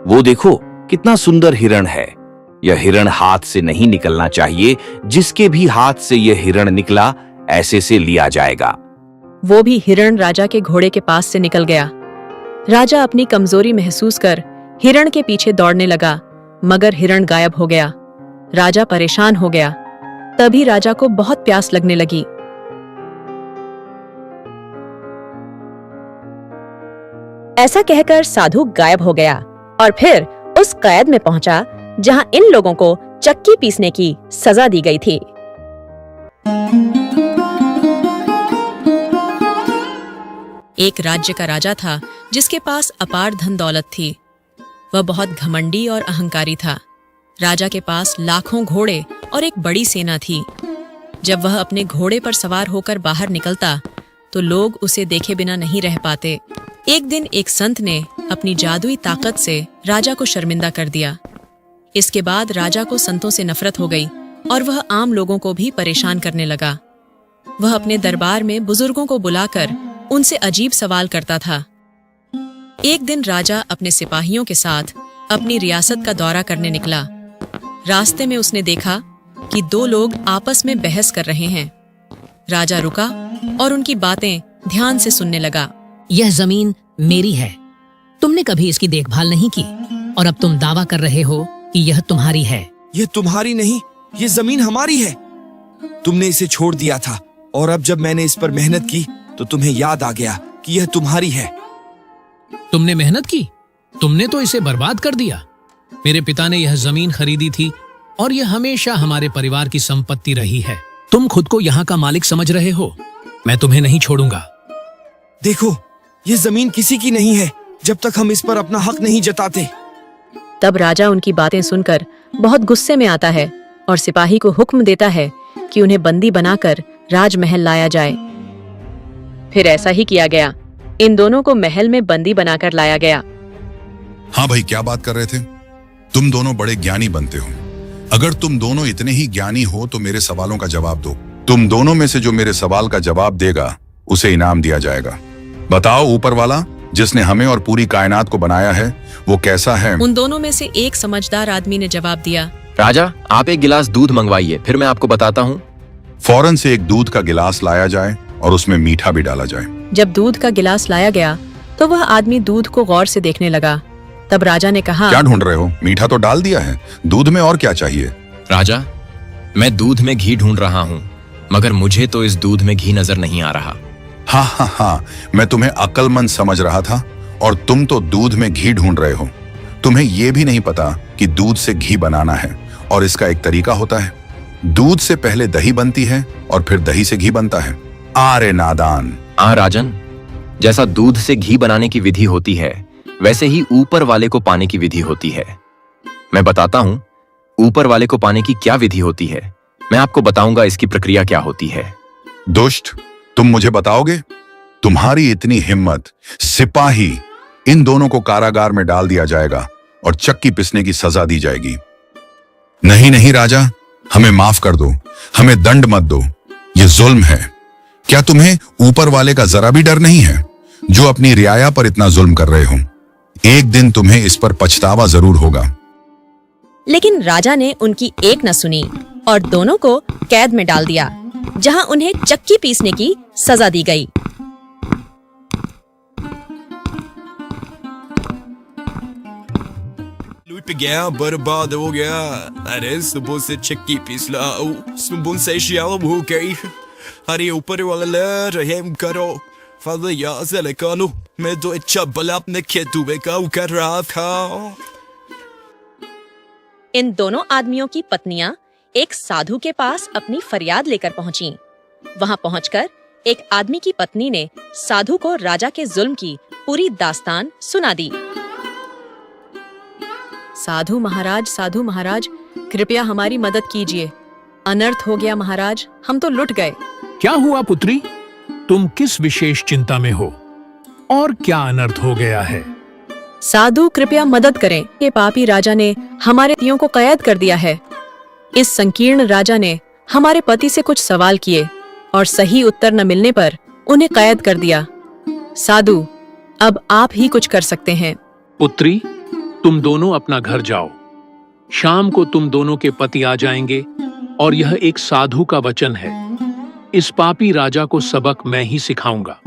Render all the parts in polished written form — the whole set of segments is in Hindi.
वो देखो कितना सुंदर हिरण है। यह हिरण हाथ से नहीं निकलना चाहिए, जिसके भी हाथ से यह हिरण निकला ऐसे से लिया जाएगा। वो भी हिरण राजा के घोड़े के पास से निकल गया। राजा अपनी कमजोरी महसूस कर हिरण के पीछे दौड़ने लगा, मगर हिरण गायब हो गया। राजा परेशान हो गया। तभी राजा को बहुत प्यास लगने लगी। ऐसा कहकर साधु गायब हो गया और फिर उस कैद में पहुंचा जहां इन लोगों को चक्की पीसने की सजा दी गई थी। एक राज्य का राजा था जिसके पास अपार धन दौलत थी। वह बहुत घमंडी और अहंकारी था। राजा के पास लाखों घोड़े और एक बड़ी सेना थी। जब वह अपने घोड़े पर सवार होकर बाहर निकलता तो लोग उसे देखे बिना नहीं रह पाते। एक दिन एक संत ने अपनी जादुई ताकत से राजा को शर्मिंदा कर दिया। इसके बाद राजा को संतों से नफरत हो गई और वह आम लोगों को भी परेशान करने लगा। वह अपने दरबार में बुजुर्गों को बुलाकर उनसे अजीब सवाल करता था। एक दिन राजा अपने सिपाहियों के साथ अपनी रियासत का दौरा करने निकला। रास्ते में उसने देखा कि दो लोग आपस में बहस कर रहे हैं। राजा रुका और उनकी बातें ध्यान से सुनने लगा। यह जमीन मेरी है, तुमने कभी इसकी देखभाल नहीं की और अब तुम दावा कर रहे हो कि यह तुम्हारी है। ये तुम्हारी नहीं, ये जमीन हमारी है। तुमने इसे छोड़ दिया था और अब जब मैंने इस पर मेहनत की तो तुम्हें याद आ गया कि यह तुम्हारी है। तुमने मेहनत की? तुमने तो इसे बर्बाद कर दिया। मेरे पिता ने यह जमीन खरीदी थी और यह हमेशा हमारे परिवार की संपत्ति रही है। तुम खुद को यहाँ का मालिक समझ रहे हो। मैं तुम्हें नहीं छोड़ूंगा। देखो, ये जमीन किसी की नहीं है जब तक हम इस पर अपना हक नहीं जताते। तब राजा उनकी बातें सुनकर बहुत गुस्से में आता है और सिपाही को हुक्म देता है कि उन्हें बंदी बनाकर राजमहल लाया जाए। फिर ऐसा ही किया गया। इन दोनों को महल में बंदी बनाकर लाया गया। हाँ भाई, क्या बात कर रहे थे? तुम दोनों बड़े ज्ञानी बनते हो। अगर तुम दोनों इतने ही ज्ञानी हो तो मेरे सवालों का जवाब दो। तुम दोनों में से जो मेरे सवाल का जवाब देगा उसे इनाम दिया जाएगा। बताओ, ऊपर वाला जिसने हमें और पूरी कायनात को बनाया है वो कैसा है? उन दोनों में से एक समझदार आदमी ने जवाब दिया, राजा, आप एक गिलास दूध मंगवाइए, फिर मैं आपको बताता हूँ। फौरन से एक दूध का गिलास लाया जाए और उसमें मीठा भी डाला जाए। जब दूध का गिलास लाया गया तो वह आदमी दूध को गौर से देखने लगा। तब राजा ने कहा, क्या ढूंढ रहे हो? मीठा तो डाल दिया है, दूध में और क्या चाहिए? राजा, मैं दूध में घी ढूंढ रहा हूँ, मगर मुझे तो इस दूध में घी नजर नहीं आ रहा। हाँ, मैं तुम्हें अक्लमंद समझ रहा था और तुम तो दूध में घी ढूंढ रहे हो। तुम्हें यह भी नहीं पता कि दूध से घी बनाना है और इसका एक तरीका होता है। दूध से पहले दही बनती है और फिर दही से घी बनता है। आरे नादान! राजन, जैसा दूध से घी बनाने की विधि होती है वैसे ही ऊपर वाले को पाने की विधि होती है। मैं बताता हूँ ऊपर वाले को पाने की क्या विधि होती है। मैं आपको बताऊंगा इसकी प्रक्रिया क्या होती है। दुष्ट, तुम मुझे बताओगे? तुम्हारी इतनी हिम्मत! सिपाही, इन दोनों को कारागार में डाल दिया जाएगा और चक्की पिसने की सजा दी जाएगी। नहीं राजा, हमें माफ कर दो, हमें दंड मत दो, ये जुल्म है। क्या तुम्हें ऊपर वाले का जरा भी डर नहीं है जो अपनी रियाया पर इतना जुल्म कर रहे हो? एक दिन तुम्हें इस पर पछतावा जरूर होगा। लेकिन राजा ने उनकी एक न सुनी और दोनों को कैद में डाल दिया, जहां उन्हें चक्की पीसने की सजा दी गई। लूट गया, बर्बाद हो गया। अरे सुबह से चक्की पीस ला, सुबह से शाम हो गई। अरे ऊपर वाला रहम करो। फादर याज़ कानू, मैं तो अच्छा भला अपने खेतों में काम कर रहा था। इन दोनों आदमियों की पत्नियां एक साधु के पास अपनी फरियाद लेकर पहुंची। वहां पहुंचकर एक आदमी की पत्नी ने साधु को राजा के जुल्म की पूरी दास्तान सुना दी। साधु महाराज, कृपया हमारी मदद कीजिए। अनर्थ हो गया महाराज, हम तो लुट गए। क्या हुआ पुत्री? तुम किस विशेष चिंता में हो और क्या अनर्थ हो गया है? साधु, कृपया मदद करें। ये पापी राजा ने हमारे पतियों को कैद कर दिया है। इस संकीर्ण राजा ने हमारे पति से कुछ सवाल किए और सही उत्तर न मिलने पर उन्हें कैद कर दिया। साधु, अब आप ही कुछ कर सकते हैं। पुत्री, तुम दोनों अपना घर जाओ। शाम को तुम दोनों के पति आ जाएंगे और यह एक साधु का वचन है। इस पापी राजा को सबक मैं ही सिखाऊंगा।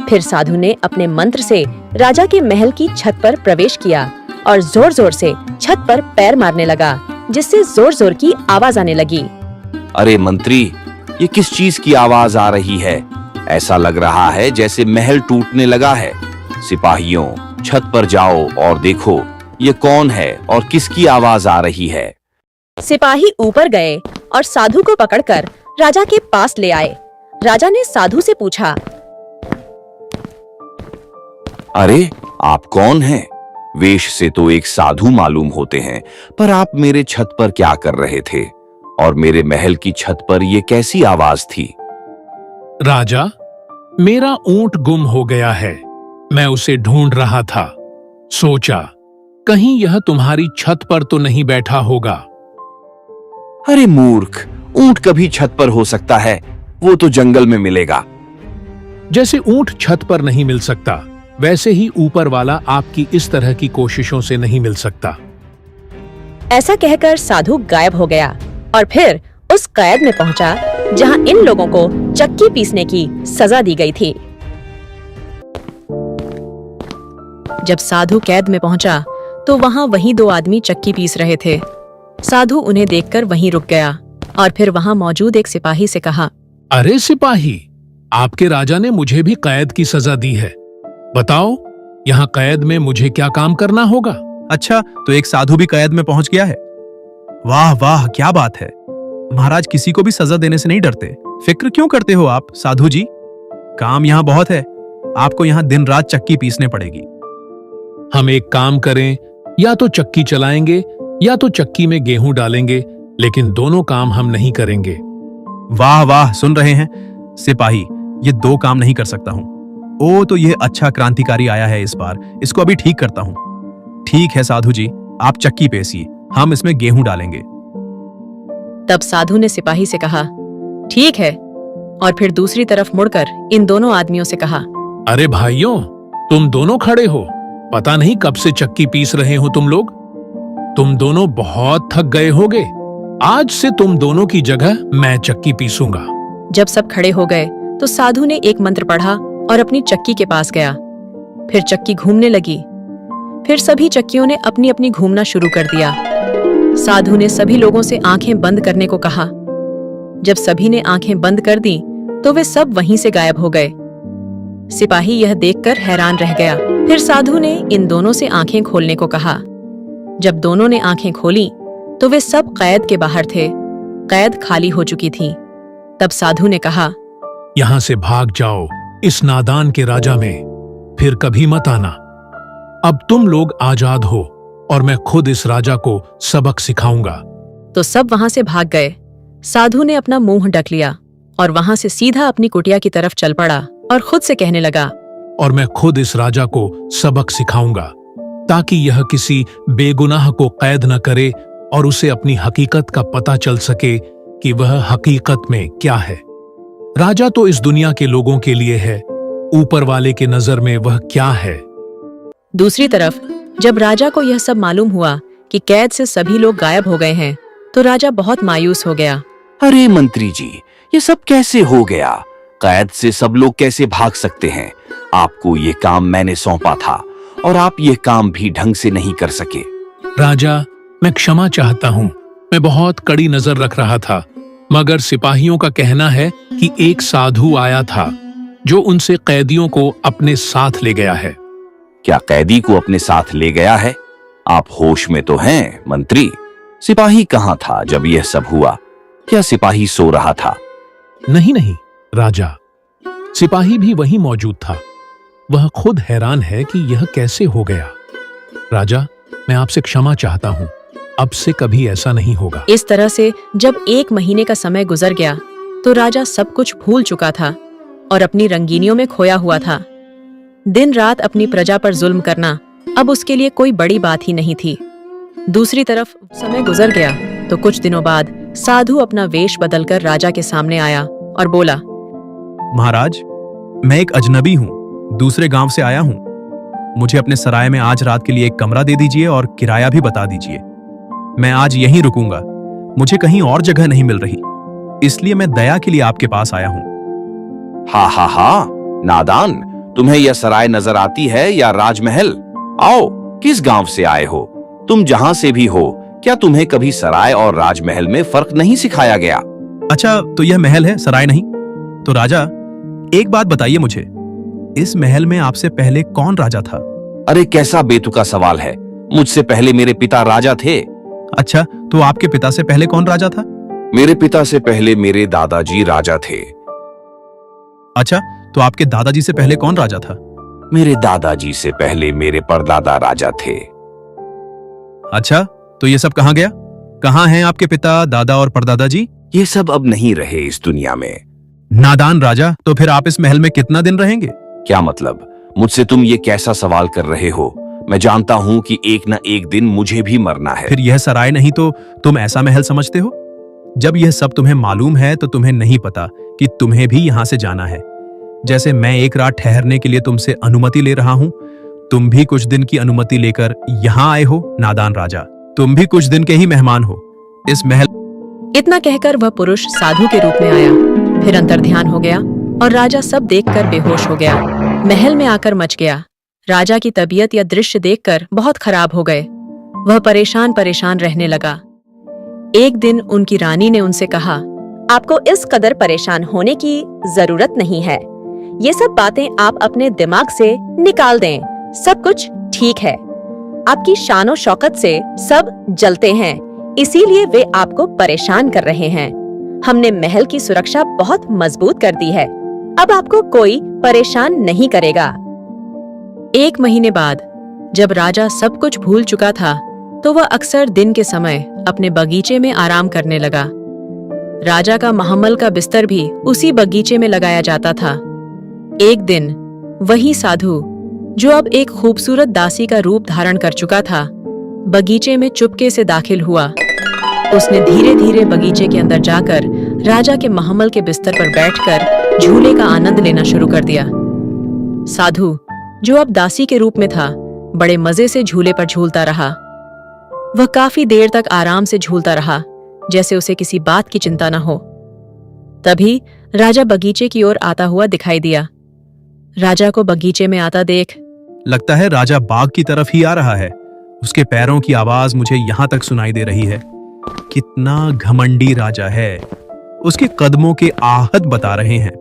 फिर साधु ने अपने मंत्र से राजा के महल की छत पर प्रवेश किया और जोर जोर से छत पर पैर मारने लगा, जिससे जोर जोर की आवाज आने लगी। अरे मंत्री, ये किस चीज की आवाज आ रही है? ऐसा लग रहा है जैसे महल टूटने लगा है। सिपाहियों, छत पर जाओ और देखो ये कौन है और किसकी आवाज आ रही है। सिपाही ऊपर गए और साधु को पकड़कर राजा के पास ले आए। राजा ने साधु से पूछा, अरे आप कौन हैं? वेश से तो एक साधु मालूम होते हैं, पर आप मेरे छत पर क्या कर रहे थे? और मेरे महल की छत पर ये कैसी आवाज थी? राजा, मेरा ऊंट गुम हो गया है। मैं उसे ढूंढ रहा था। सोचा कहीं यह तुम्हारी छत पर तो नहीं बैठा होगा। अरे मूर्ख, ऊंट कभी छत पर हो सकता है? वो तो जंगल में मिलेगा। जैसे ऊंट छत पर नहीं मिल सकता, वैसे ही ऊपर वाला आपकी इस तरह की कोशिशों से नहीं मिल सकता। ऐसा कहकर साधु गायब हो गया और फिर उस कैद में पहुंचा जहां इन लोगों को चक्की पीसने की सजा दी गई थी। जब साधु कैद में पहुंचा तो वहां वही दो आदमी चक्की पीस रहे थे। साधु उन्हें देखकर वहीं रुक गया और फिर वहां मौजूद एक सिपाही से कहा, अरे सिपाही, आपके राजा ने मुझे भी कैद की सजा दी है। बताओ, यहाँ कैद में मुझे क्या काम करना होगा? अच्छा, तो एक साधु भी कैद में पहुंच गया है। वाह वाह, क्या बात है। महाराज किसी को भी सजा देने से नहीं डरते। फिक्र क्यों करते हो आप साधु जी? काम यहाँ बहुत है, आपको यहाँ दिन रात चक्की पीसने पड़ेगी। हम एक काम करें, या तो चक्की चलाएंगे या तो चक्की में गेहूं डालेंगे, लेकिन दोनों काम हम नहीं करेंगे। वाह वाह, सुन रहे हैं सिपाही, ये दो काम नहीं कर सकता हूँ। ओ, तो ये अच्छा क्रांतिकारी आया है इस बार, इसको अभी ठीक करता हूँ। ठीक है साधु जी, आप चक्की पेसिए, हम इसमें गेहूं डालेंगे। तब साधु ने सिपाही से कहा, ठीक है, और फिर दूसरी तरफ मुड़कर इन दोनों आदमियों से कहा, अरे भाइयों, तुम दोनों खड़े हो। पता नहीं कब से चक्की पीस रहे हो तुम लोग। तुम दोनों बहुत थक गए होगे। आज से तुम दोनों की जगह मैं चक्की पीसूंगा। जब सब खड़े हो गए तो साधु ने एक मंत्र पढ़ा और अपनी चक्की के पास गया। फिर चक्की घूमने लगी। फिर सभी चक्कियों ने अपनी अपनी घूमना शुरू कर दिया। साधु ने सभी लोगों से आंखें बंद करने को कहा। जब सभी ने आंखें बंद कर दी तो वे सब वहीं से गायब हो गए। सिपाही यह देखकर हैरान रह गया। फिर साधु ने इन दोनों से आंखें खोलने को कहा। जब दोनों ने आंखें खोली तो वे सब कैद के बाहर थे। कैद खाली हो चुकी थी। तब साधु ने कहा, यहाँ से भाग जाओ इस नादान के राजा में, फिर कभी मत आना। अब तुम लोग आजाद हो और मैं खुद इस राजा को सबक सिखाऊंगा। तो सब वहां से भाग गए। साधु ने अपना मुंह ढक लिया और वहां से सीधा अपनी कुटिया की तरफ चल पड़ा और खुद से कहने लगा, और मैं खुद इस राजा को सबक सिखाऊंगा ताकि यह किसी बेगुनाह को कैद न करे और उसे अपनी हकीकत का पता चल सके कि वह हकीकत में क्या है। राजा तो इस दुनिया के लोगों के लिए है, ऊपर वाले के नजर में वह क्या है। दूसरी तरफ जब राजा को यह सब मालूम हुआ कि कैद से सभी लोग गायब हो गए हैं तो राजा बहुत मायूस हो गया। अरे मंत्री जी, ये सब कैसे हो गया? कैद से सब लोग कैसे भाग सकते हैं? आपको ये काम मैंने सौंपा था और आप ये काम भी ढंग से नहीं कर सके। राजा, मैं क्षमा चाहता हूँ। मैं बहुत कड़ी नजर रख रहा था, मगर सिपाहियों का कहना है कि एक साधु आया था जो उनसे कैदियों को अपने साथ ले गया है। क्या कैदी को अपने साथ ले गया है? आप होश में तो हैं मंत्री? सिपाही कहाँ था जब यह सब हुआ? क्या सिपाही सो रहा था? नहीं नहीं राजा, सिपाही भी वहीं मौजूद था। वह खुद हैरान है कि यह कैसे हो गया। राजा, मैं आपसे क्षमा चाहता हूँ, अब से कभी ऐसा नहीं होगा। इस तरह से जब 1 महीने का समय गुजर गया तो राजा सब कुछ भूल चुका था और अपनी रंगीनियों में खोया हुआ था। दिन रात अपनी प्रजा पर जुल्म करना अब उसके लिए कोई बड़ी बात ही नहीं थी। दूसरी तरफ समय गुजर गया तो कुछ दिनों बाद साधु अपना वेश बदलकर राजा के सामने आया और बोला, महाराज, मैं एक अजनबी हूँ, दूसरे गांव से आया हूँ। मुझे अपने सराय में आज रात के लिए एक कमरा दे दीजिए और किराया भी बता दीजिए। मैं आज यहीं रुकूंगा, मुझे कहीं और जगह नहीं मिल रही, इसलिए मैं दया के लिए आपके पास आया हूं। हा हा हा, नादान, तुम्हें यह सराय नजर आती है या राजमहल? आओ, किस गांव से आए हो? तुम जहां से भी हो, क्या तुम्हें कभी सराय और राजमहल में फर्क नहीं सिखाया गया? अच्छा, तो यह महल है, सराय नहीं? तो राजा, एक बात बताइए मुझे, इस महल में आपसे पहले कौन राजा था? अरे कैसा बेतुका सवाल है, मुझसे पहले मेरे पिता राजा थे। अच्छा, तो आपके पिता से पहले कौन राजा था? मेरे पिता से पहले मेरे दादाजी राजा थे। अच्छा, तो आपके दादाजी से पहले कौन राजा था? मेरे दादाजी से पहले मेरे परदादा राजा थे। अच्छा, तो ये सब कहाँ गया? कहाँ हैं आपके पिता, दादा और परदादा जी? ये सब अब नहीं रहे इस दुनिया में। नादान राजा, तो फिर आप इस महल में कितना दिन रहेंगे? क्या मतलब? मुझसे तुम ये कैसा सवाल कर रहे हो? मैं जानता हूँ कि एक न एक दिन मुझे भी मरना है। फिर यह सराय नहीं तो तुम ऐसा महल समझते हो? जब यह सब तुम्हें मालूम है तो तुम्हें नहीं पता कि तुम्हें भी यहां से जाना है। जैसे मैं एक रात ठहरने के लिए तुमसे अनुमति ले रहा हूं, तुम भी कुछ दिन की अनुमति लेकर यहां आए हो। नादान राजा, तुम भी कुछ दिन के ही मेहमान हो इस महल। इतना कहकर वह पुरुष साधु के रूप में आया, फिर अंतर्ध्यान हो गया और राजा सब देखकर बेहोश हो गया। महल में आकर मच गया। राजा की तबीयत या दृश्य देखकर बहुत खराब हो गए। वह परेशान परेशान रहने लगा। एक दिन उनकी रानी ने उनसे कहा, आपको इस कदर परेशान होने की जरूरत नहीं है। ये सब बातें आप अपने दिमाग से निकाल दें। सब कुछ ठीक है। आपकी शानो शौकत से सब जलते हैं, इसीलिए वे आपको परेशान कर रहे हैं। हमने महल की सुरक्षा बहुत मजबूत कर दी है। अब आपको कोई परेशान नहीं करेगा। 1 महीने बाद जब राजा सब कुछ भूल चुका था, तो वह अक्सर दिन के समय अपने बगीचे में आराम करने लगा। राजा का महमल का बिस्तर भी उसी बगीचे में लगाया जाता था। एक दिन वही साधु, जो अब एक खूबसूरत दासी का रूप धारण कर चुका था, बगीचे में चुपके से दाखिल हुआ। उसने धीरे धीरे बगीचे के अंदर जाकर राजा के महमल के बिस्तर पर बैठकर झूले का आनंद लेना शुरू कर दिया। साधु, जो अब दासी के रूप में था, बड़े मजे से झूले पर झूलता रहा। वह काफी देर तक आराम से झूलता रहा, जैसे उसे किसी बात की चिंता न हो। तभी राजा बगीचे की ओर आता हुआ दिखाई दिया। राजा को बगीचे में आता देख, लगता है राजा बाग की तरफ ही आ रहा है। उसके पैरों की आवाज मुझे यहां तक सुनाई दे रही है। कितना घमंडी राजा है, उसके कदमों के आहत बता रहे हैं।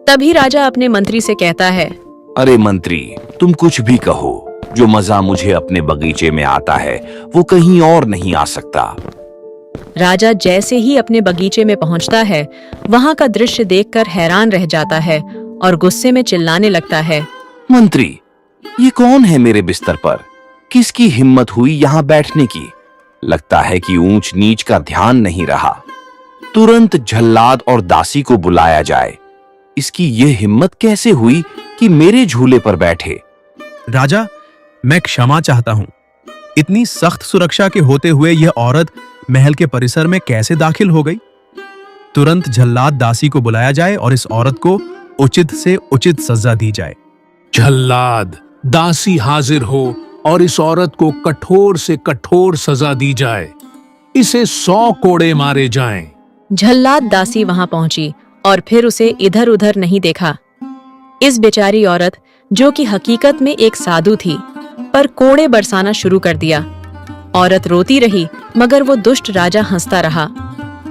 तभी राजा अपने मंत्री से कहता है, अरे मंत्री, तुम कुछ भी कहो, जो मजा मुझे अपने बगीचे में आता है वो कहीं और नहीं आ सकता। राजा जैसे ही अपने बगीचे में पहुंचता है, वहां का दृश्य देखकर हैरान रह जाता है और गुस्से में चिल्लाने लगता है, मंत्री, ये कौन है मेरे बिस्तर पर? किसकी हिम्मत हुई यहाँ बैठने की? लगता है कि ऊंच नीच का ध्यान नहीं रहा। तुरंत झल्लाद और दासी को बुलाया जाए। इसकी ये हिम्मत कैसे हुई कि मेरे झूले पर बैठे? राजा, मैं क्षमा चाहता हूं। इतनी सख्त सुरक्षा के होते हुए यह औरत महल के परिसर में कैसे दाखिल हो गई? तुरंत झल्लाद दासी को बुलाया जाए और इस औरत को उचित से उचित सजा दी जाए। झल्लाद, दासी हाजिर हो और इस औरत को कठोर से कठोर सजा दी जाए। इसे 100 कोड़े मारे जाएं। झल्लाद दासी वहां पहुंची और फिर उसे इधर उधर नहीं देखा। इस बेचारी औरत, जो कि हकीकत में एक साधु थी, पर कोड़े बरसाना शुरू कर दिया। औरत रोती रही, मगर वो दुष्ट राजा हंसता रहा।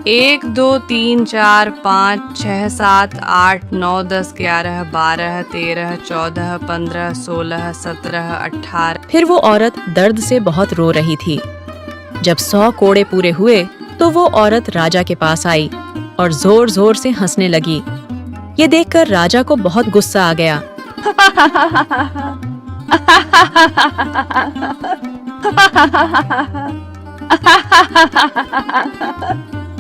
1 2 3 4 5 6 7 8 9 10 11 12 13 14 15 16 17 18। फिर वो औरत दर्द से बहुत रो रही थी। जब 100 कोड़े पूरे हुए तो वो औरत राजा के पास आई और जोर जोर से हंसने लगी। ये देखकर राजा को बहुत गुस्सा आ गया।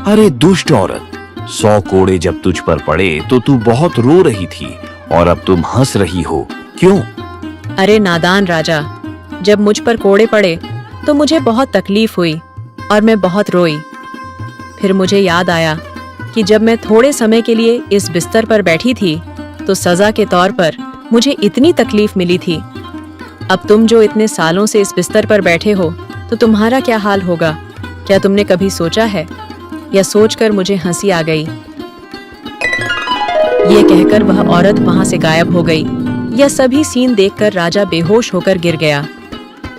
अरे दुष्ट औरत, 100 कोड़े जब तुझ पर पड़े तो तू बहुत रो रही थी और अब तुम हंस रही हो, क्यों? अरे नादान राजा, जब मुझ पर कोड़े पड़े तो मुझे बहुत तकलीफ हुई और मैं बहुत रोई। फिर मुझे याद आया कि जब मैं थोड़े समय के लिए इस बिस्तर पर बैठी थी तो सजा के तौर पर मुझे इतनी तकलीफ मिली थी। अब तुम जो इतने सालों से इस बिस्तर पर बैठे हो तो तुम्हारा क्या हाल होगा, क्या तुमने कभी सोचा है? या सोचकर मुझे हंसी आ गई। ये कहकर वह औरत वहां से गायब हो गई। यह सभी सीन देखकर राजा बेहोश होकर गिर गया।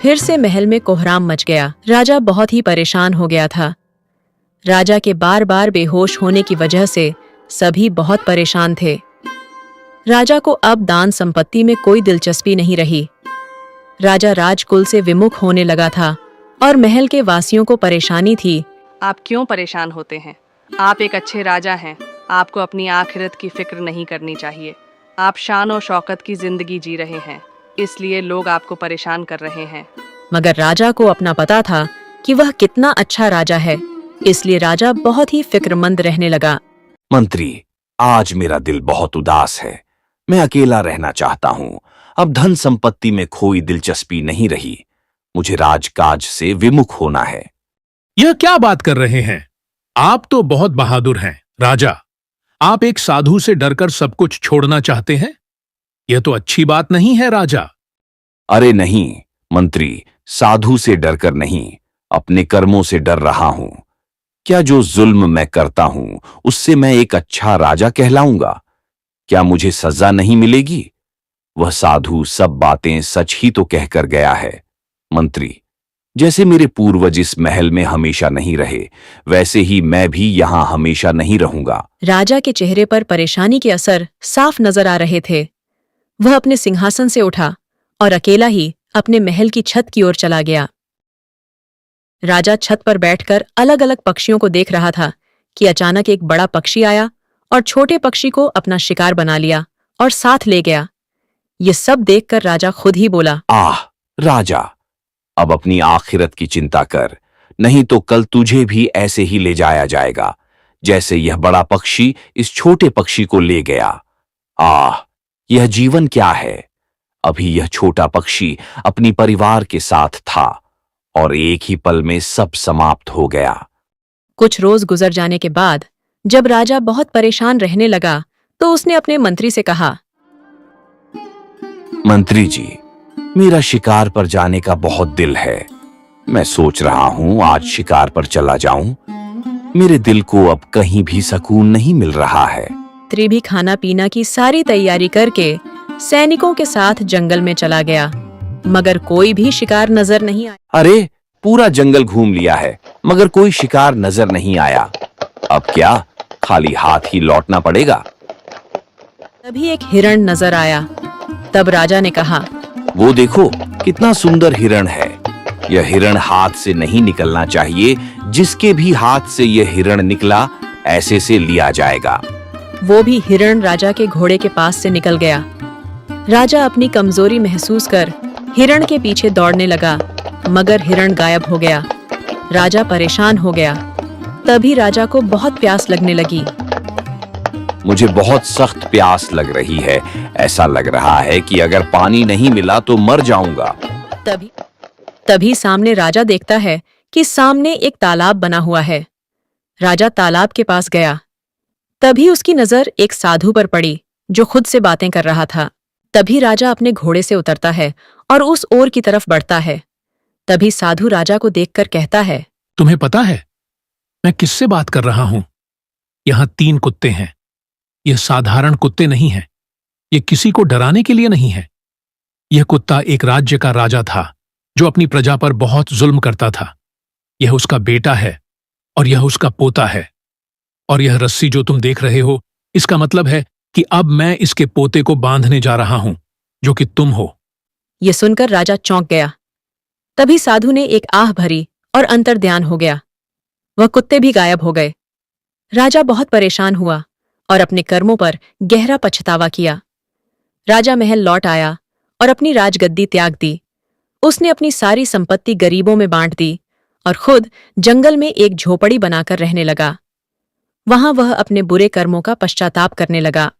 फिर से महल में कोहराम मच गया। राजा बहुत ही परेशान हो गया था। राजा के बार बार बेहोश होने की वजह से सभी बहुत परेशान थे। राजा को अब दान संपत्ति में कोई दिलचस्पी नहीं रही। राजा राजकुल से विमुख होने लगा था और महल के वासियों को परेशानी थी। आप क्यों परेशान होते हैं? आप एक अच्छे राजा हैं। आपको अपनी आखिरत की फिक्र नहीं करनी चाहिए। आप शान और शौकत की जिंदगी जी रहे हैं, इसलिए लोग आपको परेशान कर रहे हैं। मगर राजा को अपना पता था कि वह कितना अच्छा राजा है, इसलिए राजा बहुत ही फिक्रमंद रहने लगा। मंत्री, आज मेरा दिल बहुत उदास है। मैं अकेला रहना चाहता हूँ। अब धन संपत्ति में कोई दिलचस्पी नहीं रही। मुझे राजकाज से विमुख होना है। यह क्या बात कर रहे हैं? आप तो बहुत बहादुर हैं, राजा। आप एक साधु से डरकर सब कुछ छोड़ना चाहते हैं? यह तो अच्छी बात नहीं है, राजा। अरे नहीं मंत्री, साधु से डरकर नहीं, अपने कर्मों से डर रहा हूं। क्या जो जुल्म मैं करता हूं उससे मैं एक अच्छा राजा कहलाऊंगा? क्या मुझे सजा नहीं मिलेगी? वह साधु सब बातें सच ही तो कहकर गया है। मंत्री, जैसे मेरे पूर्वज इस महल में हमेशा नहीं रहे, वैसे ही मैं भी यहां हमेशा नहीं रहूंगा। राजा के चेहरे पर परेशानी के असर साफ नजर आ रहे थे। वह अपने सिंहासन से उठा और अकेला ही अपने महल की छत की ओर चला गया। राजा छत पर बैठकर अलग अलग पक्षियों को देख रहा था कि अचानक एक बड़ा पक्षी आया और छोटे पक्षी को अपना शिकार बना लिया और साथ ले गया। ये सब देखकर राजा खुद ही बोला, आह राजा, अब अपनी आखिरत की चिंता कर, नहीं तो कल तुझे भी ऐसे ही ले जाया जाएगा जैसे यह बड़ा पक्षी इस छोटे पक्षी को ले गया। आह, यह जीवन क्या है? अभी यह छोटा पक्षी अपनी परिवार के साथ था और एक ही पल में सब समाप्त हो गया। कुछ रोज गुजर जाने के बाद जब राजा बहुत परेशान रहने लगा तो उसने अपने मंत्री से कहा, मंत्री जी, मेरा शिकार पर जाने का बहुत दिल है। मैं सोच रहा हूं आज शिकार पर चला जाऊं। मेरे दिल को अब कहीं भी सुकून नहीं मिल रहा है। मंत्री भी खाना पीना की सारी तैयारी करके सैनिकों के साथ जंगल में चला गया, मगर कोई भी शिकार नजर नहीं आया। अरे, पूरा जंगल घूम लिया है मगर कोई शिकार नजर नहीं आया। अब क्या, खाली हाथ ही लौटना पड़ेगा। तभी एक हिरण नजर आया। तब राजा ने कहा, वो देखो कितना सुंदर हिरण है। यह हिरण हाथ से नहीं निकलना चाहिए। जिसके भी हाथ से यह हिरण निकला ऐसे से लिया जाएगा। वो भी हिरण राजा के घोड़े के पास से निकल गया। राजा अपनी कमजोरी महसूस कर हिरण के पीछे दौड़ने लगा, मगर हिरण गायब हो गया। राजा परेशान हो गया। तभी राजा को बहुत प्यास लगने लगी। मुझे बहुत सख्त प्यास लग रही है। ऐसा लग रहा है कि अगर पानी नहीं मिला तो मर जाऊंगा। तभी सामने राजा देखता है कि सामने एक तालाब बना हुआ है। राजा तालाब के पास गया। तभी उसकी नजर एक साधु पर पड़ी जो खुद से बातें कर रहा था। तभी राजा अपने घोड़े से उतरता है और उस ओर की तरफ बढ़ता है। तभी साधु राजा को देखकर कहता है, तुम्हें पता है मैं किससे बात कर रहा हूं? यहां 3 कुत्ते हैं। यह साधारण कुत्ते नहीं हैं। यह किसी को डराने के लिए नहीं है। यह कुत्ता एक राज्य का राजा था जो अपनी प्रजा पर बहुत जुल्म करता था। यह उसका बेटा है और यह उसका पोता है। और यह रस्सी जो तुम देख रहे हो, इसका मतलब है कि अब मैं इसके पोते को बांधने जा रहा हूं, जो कि तुम हो। यह सुनकर राजा चौंक गया। तभी साधु ने एक आह भरी और अंतर्ध्यान हो गया। वह कुत्ते भी गायब हो गए। राजा बहुत परेशान हुआ और अपने कर्मों पर गहरा पछतावा किया। राजा महल लौट आया और अपनी राजगद्दी त्याग दी। उसने अपनी सारी संपत्ति गरीबों में बांट दी और खुद जंगल में एक झोपड़ी बनाकर रहने लगा। वहां वह अपने बुरे कर्मों का पश्चाताप करने लगा।